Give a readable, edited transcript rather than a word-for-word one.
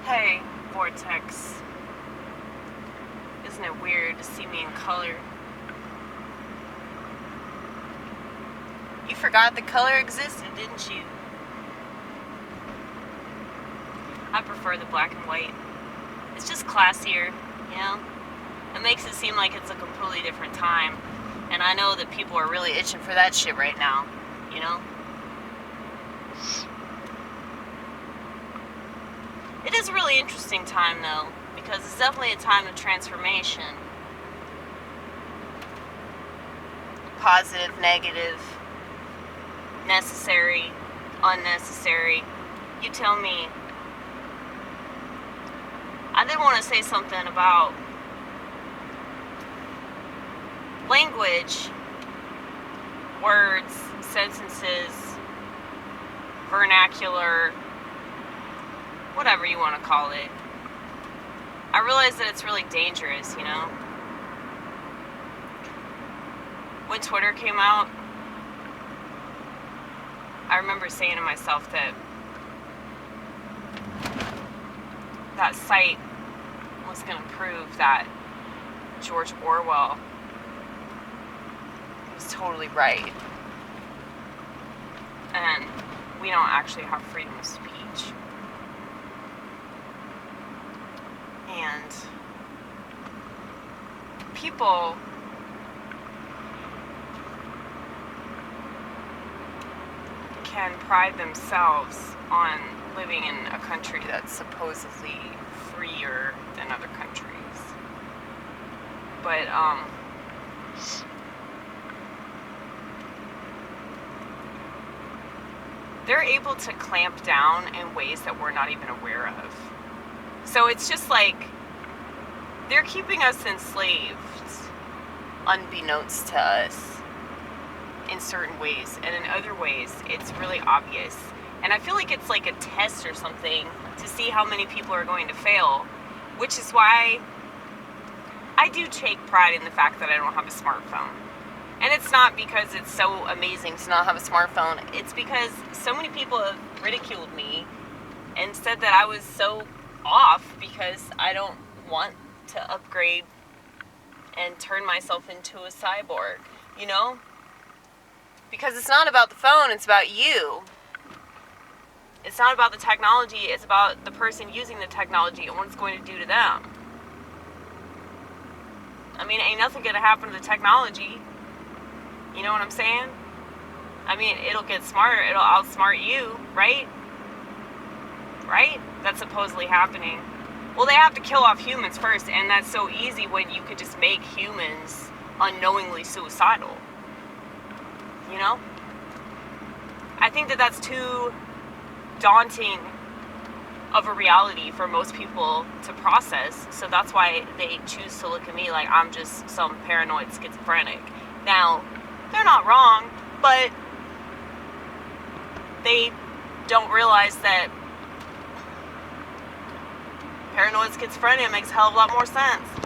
Hey, Vortex. Isn't it weird to see me in color? You forgot the color existed, didn't you? I prefer the black and white. It's just classier, you know? It makes it seem like it's a completely different time. And I know that people are really itching for that shit right now, you know? It is a really interesting time, though, because it's definitely a time of transformation. Positive, negative, necessary, unnecessary. You tell me. I did want to say something about language, words, sentences, vernacular, whatever you want to call it. I realize that it's really dangerous, you know? When Twitter came out, I remember saying to myself that that site was going to prove that George Orwell was totally right. And we don't actually have freedom of speech. And people can pride themselves on living in a country that's supposedly freer than other countries. But, they're able to clamp down in ways that we're not even aware of. So it's just like they're keeping us enslaved, unbeknownst to us, in certain ways. And in other ways, it's really obvious. And I feel like it's like a test or something to see how many people are going to fail, which is why I do take pride in the fact that I don't have a smartphone. And it's not because it's so amazing to not have a smartphone. It's because so many people have ridiculed me and said that I was so off because I don't want to upgrade and turn myself into a cyborg, you know? Because it's not about the phone, it's about you. It's not about the technology, it's about the person using the technology and what it's going to do to them. I mean, ain't nothing gonna happen to the technology. You know what I'm saying? I mean, it'll get smarter, it'll outsmart you, right? Right? That's supposedly happening. Well, they have to kill off humans first, and that's so easy when you could just make humans unknowingly suicidal. You know? I think that that's too daunting of a reality for most people to process, so that's why they choose to look at me like I'm just some paranoid schizophrenic. Now, they're not wrong, but they don't realize that paranoid schizophrenia makes a hell of a lot more sense.